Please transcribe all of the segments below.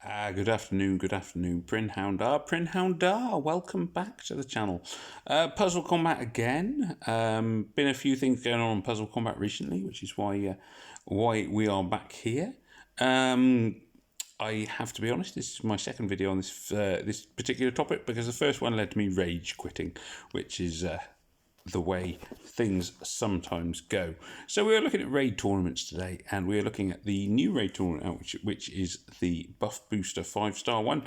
Good afternoon, Prinhoundar, welcome back to the channel. Puzzle Combat again. Been a few things going on Puzzle Combat recently, which is why we are back here. I have to be honest, this is my second video on this particular topic because the first one led to me rage quitting, which is the way things sometimes go. So we're looking at raid tournaments today, and we're looking at the new raid tournament, which is the Buff Booster 5-star one.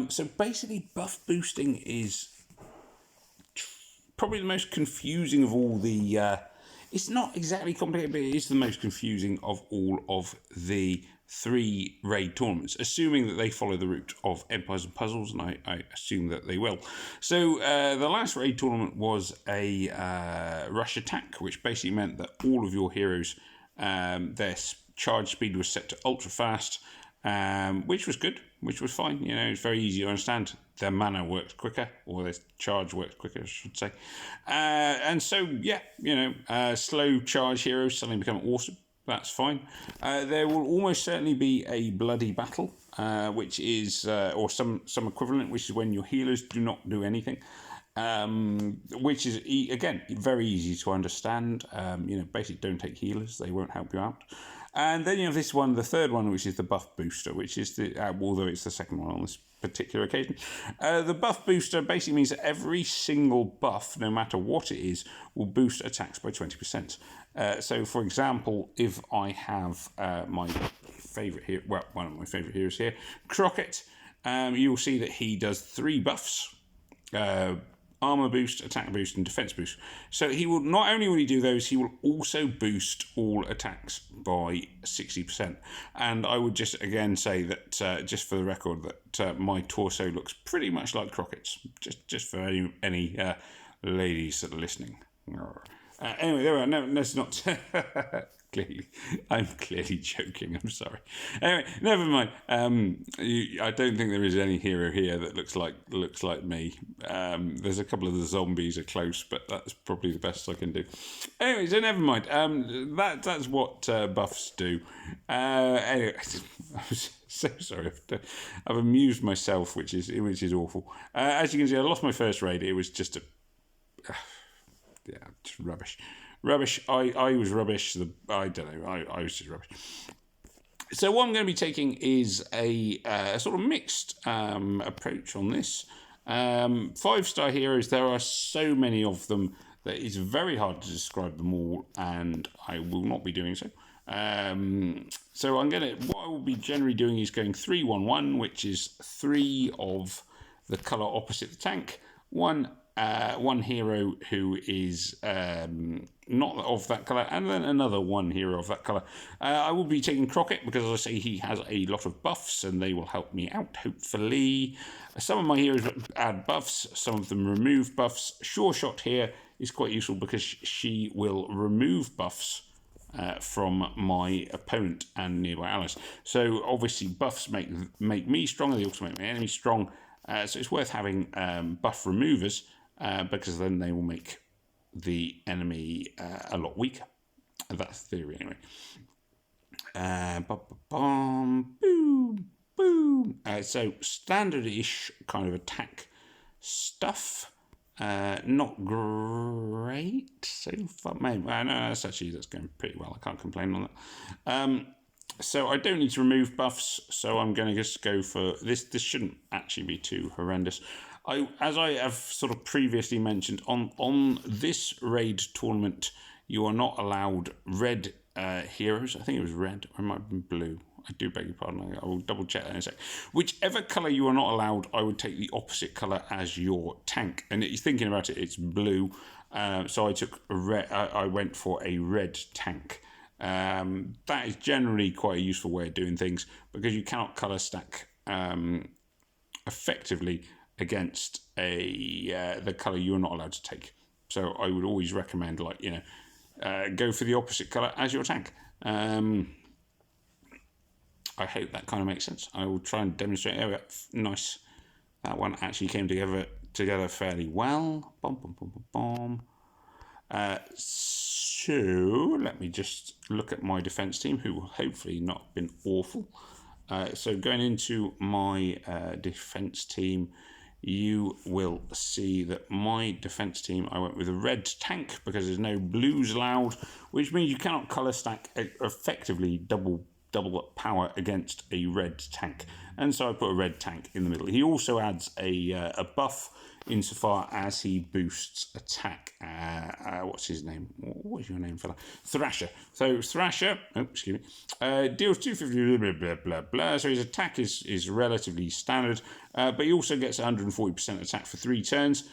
So basically, buff boosting is probably the most confusing of all the... it's not exactly complicated, but it is the most confusing of all of the 3 raid tournaments, assuming that they follow the route of Empires and Puzzles, and I assume that they will. So the last raid tournament was a rush attack, which basically meant that all of your heroes, their charge speed was set to ultra fast, which was good, which was fine. You know, it's very easy to understand. Their mana works quicker, or their charge works quicker, I should say. And so, yeah, you know, slow charge heroes suddenly become awesome. That's fine. There will almost certainly be a bloody battle, which is, or some equivalent, which is when your healers do not do anything, which is, again, very easy to understand. You know, basically don't take healers, they won't help you out. And then you have this one, the third one, which is the buff booster, which is the, although it's the second one on this particular occasion. The buff booster basically means that every single buff, no matter what it is, will boost attacks by 20%. So, for example, if I have my favourite hero, well, one of my favourite heroes here, Crockett, you'll see that he does 3 buffs. Armor boost, attack boost, and defense boost. So he will not only will he do those, he will also boost all attacks by 60%. And I would just again say that, just for the record, that my torso looks pretty much like Crockett's. Just for any ladies that are listening. Anyway, there we are. No, let's not. I'm clearly joking. I'm sorry. Anyway, never mind. I don't think there is any hero here that looks like me. There's a couple of the zombies are close, but that's probably the best I can do. Anyway, so never mind. That's what buffs do. Anyway, I was so sorry. I've amused myself, which is awful. As you can see, I lost my first raid. It was just yeah, just rubbish. I was rubbish. I don't know. I was just rubbish. So what I'm going to be taking is a sort of mixed approach on this. 5-star heroes, there are so many of them that it's very hard to describe them all, and I will not be doing so. So what I will be generally doing is going 3-1-1, which is 3 of the colour opposite the tank, one hero who is not of that colour, and then another one hero of that colour. I will be taking Crockett because, as I say, he has a lot of buffs and they will help me out, hopefully. Some of my heroes add buffs, some of them remove buffs. Sure Shot here is quite useful because she will remove buffs from my opponent and nearby allies. So obviously buffs make me stronger, they also make my enemy strong. So it's worth having buff removers, because then they will make the enemy a lot weaker. That's the theory, anyway. Boom, boom. So standard-ish kind of attack stuff. Not great so far. Maybe, no, that's going pretty well. I can't complain on that. So I don't need to remove buffs, so I'm going to just go for this. This shouldn't actually be too horrendous. As I have sort of previously mentioned, on this raid tournament, you are not allowed red heroes. I think it was red, or it might have been blue. I do beg your pardon. I will double check that in a sec. Whichever colour you are not allowed, I would take the opposite colour as your tank. And thinking about it, it's blue. So I took a red. I went for a red tank. That is generally quite a useful way of doing things because you cannot colour stack effectively against the colour you're not allowed to take. So I would always recommend, like, you know, go for the opposite colour as your tank. I hope that kind of makes sense. I will try and demonstrate. Oh, nice. That one actually came together fairly well. So let me just look at my defence team, who will hopefully not have been awful. So going into my defense team, you will see that my defense team, I went with a red tank because there's no blues allowed, which means you cannot color stack effectively double power against a red tank. And so I put a red tank in the middle. He also adds a buff insofar as he boosts attack. What's his name? What is your name, fella? Thrasher. So Thrasher, deals 250, blah, blah, blah, blah. So his attack is relatively standard, but he also gets 140% attack for 3 turns.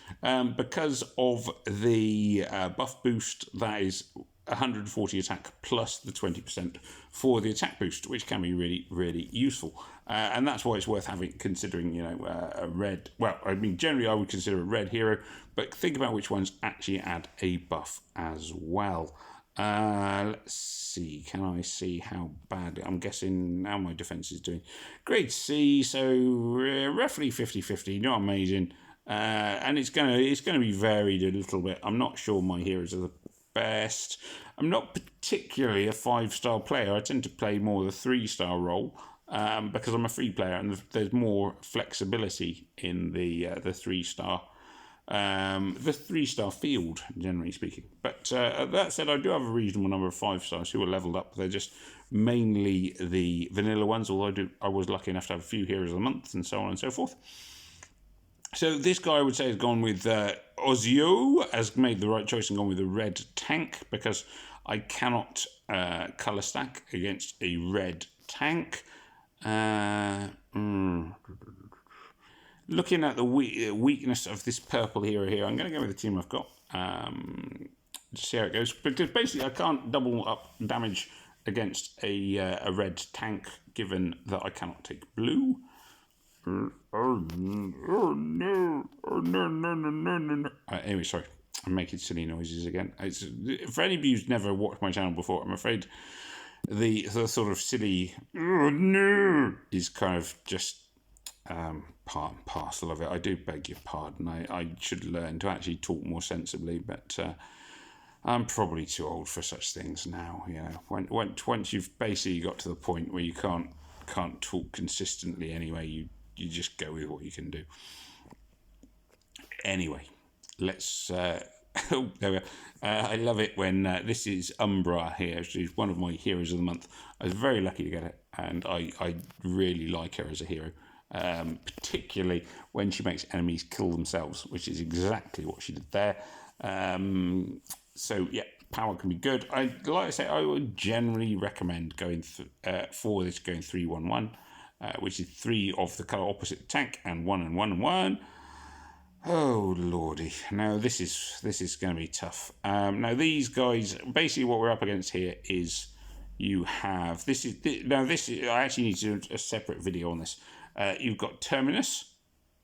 Because of the buff boost, that is 140 attack plus the 20% for the attack boost, which can be really, really useful. And that's why it's worth having, considering, a red. Well, I mean, generally I would consider a red hero, but think about which ones actually add a buff as well. Let's see. Can I see how bad? I'm guessing now my defense is doing. Grade C, so roughly 50-50, not amazing. And it's gonna be varied a little bit. I'm not sure my heroes are the best. I'm not particularly a 5-star player. I tend to play more the 3-star role because I'm a free player and there's more flexibility in the 3-star. The 3-star field, generally speaking. But that said, I do have a reasonable number of 5-stars who are leveled up. They're just mainly the vanilla ones, although I was lucky enough to have a few heroes of the month and so on and so forth. So this guy, I would say, has gone with Ozio, has made the right choice and gone with a red tank because I cannot colour stack against a red tank. Looking at the weakness of this purple hero here, I'm going to go with the team I've got. Just see how it goes. Because basically I can't double up damage against a red tank, given that I cannot take blue. Anyway, sorry, I'm making silly noises again. For any of you who's never watched my channel before, I'm afraid the sort of silly is kind of just part and parcel of it. I do beg your pardon. I should learn to actually talk more sensibly, but I'm probably too old for such things now. Once you've basically got to the point where you can't talk consistently anyway, you just go with what you can do. Anyway, let's. Oh, there we are. I love it when this is Umbra here. She's one of my heroes of the month. I was very lucky to get it, and I really like her as a hero, particularly when she makes enemies kill themselves, which is exactly what she did there. So yeah, power can be good. Like I say, I would generally recommend going for this, going 3-1-1. Which is 3 of the colour opposite tank and 1 and 1 and 1. Oh lordy! Now this is going to be tough. Now these guys, basically, what we're up against here is you have this. I actually need to do a separate video on this. You've got Terminus,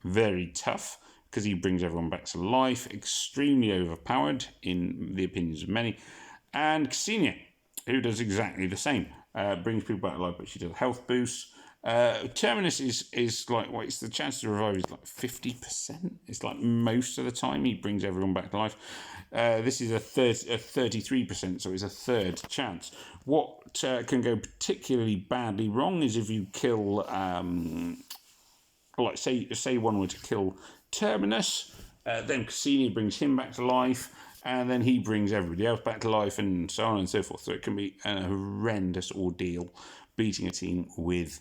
very tough because he brings everyone back to life. Extremely overpowered in the opinions of many, and Ksenia, who does exactly the same. Brings people back to life, but she does health boosts. Terminus is like, it's the chance to revive is like 50%. It's like most of the time he brings everyone back to life. This is a 33%, so it's a third chance. What can go particularly badly wrong is if you kill, like say one were to kill Terminus, then Cassini brings him back to life, and then he brings everybody else back to life, and so on and so forth. So it can be a horrendous ordeal beating a team with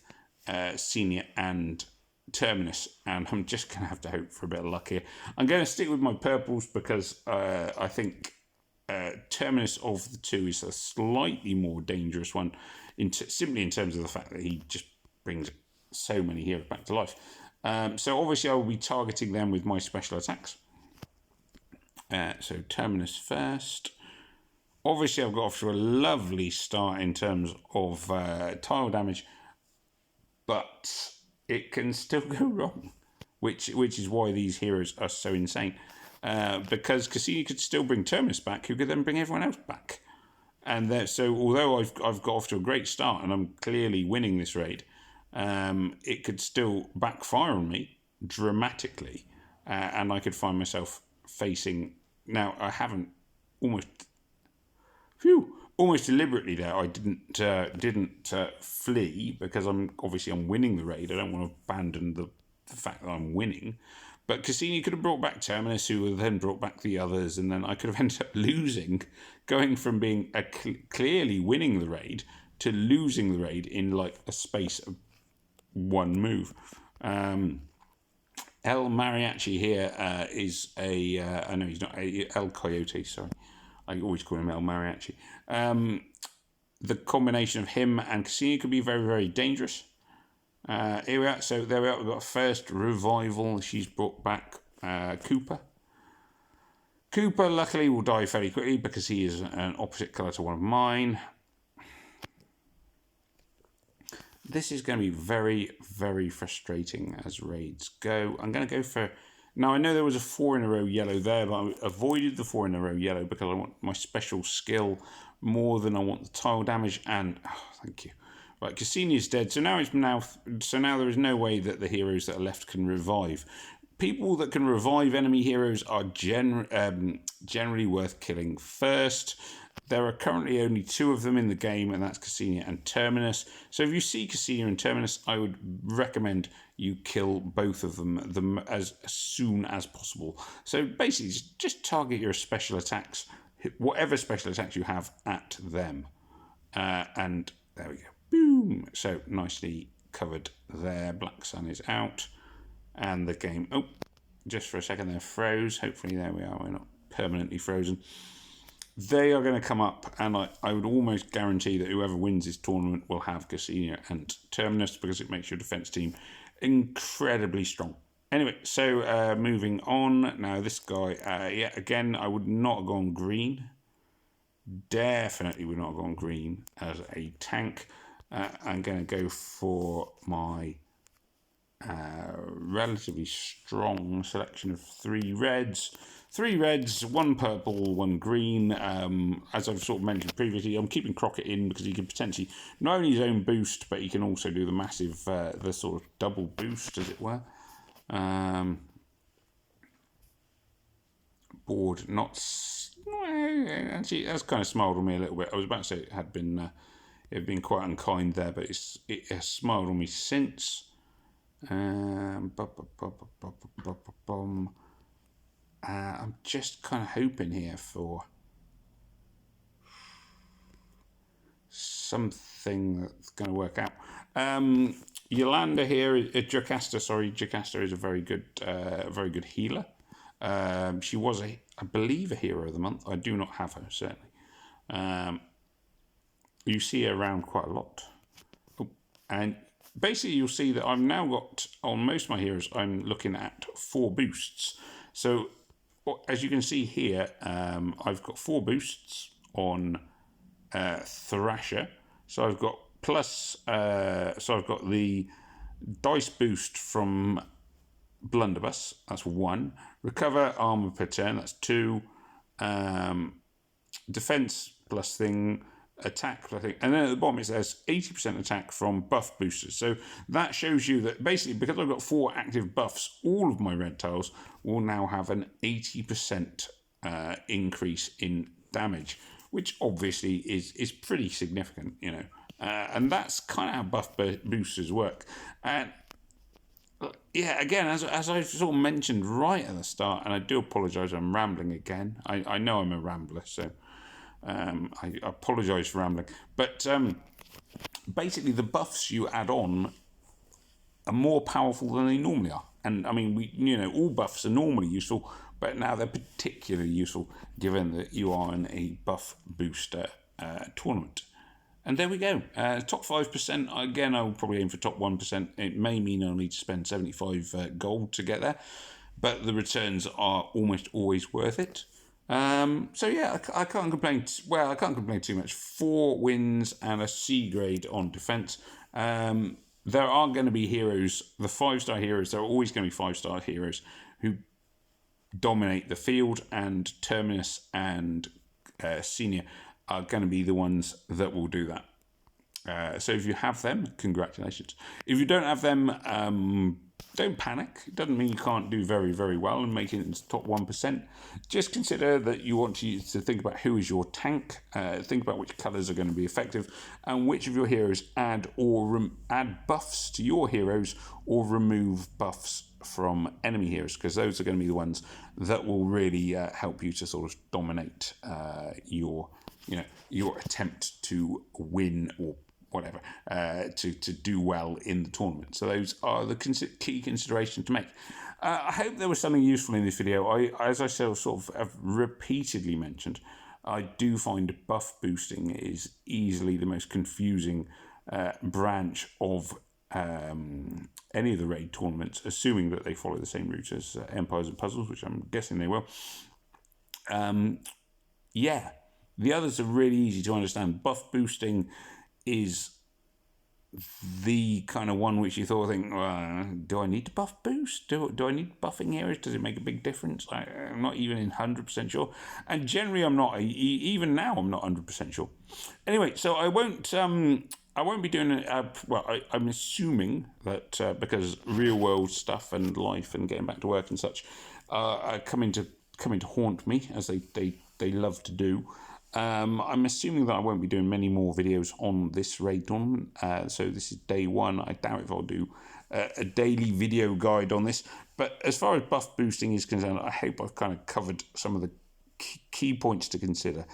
Senior and Terminus, and I'm just going to have to hope for a bit of luck here. I'm going to stick with my purples because I think Terminus of the two is a slightly more dangerous one, simply in terms of the fact that he just brings so many heroes back to life. So obviously I will be targeting them with my special attacks. So Terminus first. Obviously I've got off to a lovely start in terms of tile damage, but it can still go wrong, which is why these heroes are so insane. Because Cassini could still bring Terminus back, who could then bring everyone else back. And so although I've got off to a great start and I'm clearly winning this raid, it could still backfire on me dramatically, and I could find myself facing. Now I haven't almost. Phew! almost deliberately there, I didn't flee because I'm winning the raid. I don't want to abandon the fact that I'm winning. But Cassini could have brought back Terminus, who would have then brought back the others, and then I could have ended up losing, going from being clearly winning the raid to losing the raid in like a space of one move. El Mariachi here is a... I know he's not... El Coyote, sorry. I always call him El Mariachi. The combination of him and Cassini could be very, very dangerous. Here we are. So there we are. We've got a first revival. She's brought back Cooper. Cooper, luckily, will die fairly quickly because he is an opposite colour to one of mine. This is going to be very, very frustrating as raids go. I'm going to go for... Now, I know there was a 4 in a row yellow there, but I avoided the 4 in a row yellow because I want my special skill more than I want the tile damage. And, oh, thank you. Right, Cassini is dead. So now there is no way that the heroes that are left can revive. People that can revive enemy heroes are generally worth killing first. There are currently only 2 of them in the game, and that's Cassini and Terminus. So if you see Cassini and Terminus, I would recommend you kill both of them as soon as possible. So basically, just target your special attacks, whatever special attacks you have, at them. And there we go. Boom! So nicely covered there. Black Sun is out. And the game... Oh, just for a second there froze. Hopefully, there we are. We're not permanently frozen. They are going to come up, and I would almost guarantee that whoever wins this tournament will have Cassini and Terminus because it makes your defense team incredibly strong. Anyway, so moving on. Now, this guy, yeah, again, I would not have gone green. Definitely would not have gone green as a tank. I'm going to go for my relatively strong selection of 3 reds. 3 reds, 1 purple, 1 green. As I've sort of mentioned previously, I'm keeping Crockett in because he can potentially not only his own boost, but he can also do the massive, the sort of double boost, as it were. Board not... Actually, that's kind of smiled on me a little bit. I was about to say it had been quite unkind there, but it has smiled on me since. I'm just kind of hoping here for something that's going to work out. Yolanda here, Jocasta is a very good healer. She was, I believe, a hero of the month. I do not have her, certainly. You see her around quite a lot. Oh, and basically you'll see that I've now got, on most of my heroes, I'm looking at 4 boosts. So, as you can see here, I've got 4 boosts on Thrasher. So I've got I've got the dice boost from Blunderbuss, that's 1. Recover armor per turn, that's 2. Defense plus thing, attack plus thing. And then at the bottom it says 80% attack from buff boosters. So that shows you that basically, because I've got 4 active buffs, all of my red tiles will now have an 80% increase in damage, which obviously is pretty significant, you know. And that's kind of how buff boosters work. And yeah, again, as I sort of mentioned right at the start, and I do apologise, I'm rambling again. I know I'm a rambler, so I apologise for rambling. But basically, the buffs you add on are more powerful than they normally are. And I mean, all buffs are normally useful, but now they're particularly useful given that you are in a buff booster tournament. And there we go. Top 5%. Again, I will probably aim for top 1%. It may mean I'll need to spend 75 gold to get there, but the returns are almost always worth it. So yeah, I can't complain. Well, I can't complain too much. 4 wins and a C grade on defense. There are going to be heroes, the 5-star heroes. There are always going to be 5-star heroes who dominate the field, and Terminus and Senior are going to be the ones that will do that. So if you have them, congratulations. If you don't have them, don't panic. It doesn't mean you can't do very, very well and make it into the top 1%. Just consider that you want to think about who is your tank, think about which colours are going to be effective, and which of your heroes add buffs to your heroes or remove buffs from enemy heroes, because those are going to be the ones that will really help you to sort of dominate your attempt to win or whatever, to do well in the tournament. So those are the key considerations to make. I hope there was something useful in this video. As I sort of have repeatedly mentioned, I do find buff boosting is easily the most confusing branch of any of the raid tournaments, assuming that they follow the same route as Empires and Puzzles, which I'm guessing they will. Yeah, the others are really easy to understand. Buff boosting is the kind of one which you thought, do I need to buff boost? Do I need buffing heroes? Does it make a big difference? I'm not even 100% sure. And generally, I'm not. Even now, I'm not 100% sure. Anyway, so I won't be doing I'm assuming that because real world stuff and life and getting back to work and such are coming to haunt me, as they love to do. I'm assuming that I won't be doing many more videos on this raid tournament. So this is day one. I doubt if I'll do a daily video guide on this. But as far as buff boosting is concerned, I hope I've kind of covered some of the key points to consider.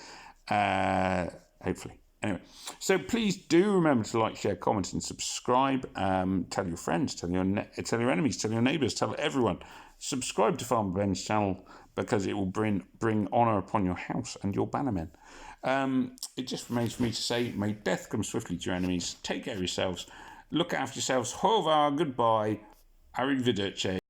Hopefully. Anyway, so please do remember to like, share, comment, and subscribe. Tell your friends, tell your enemies, tell your neighbours, tell everyone. Subscribe to Farmer Ben's channel, because it will bring honour upon your house and your bannermen. It just remains for me to say, may death come swiftly to your enemies. Take care of yourselves. Look after yourselves. Au revoir. Goodbye. Arrivederci.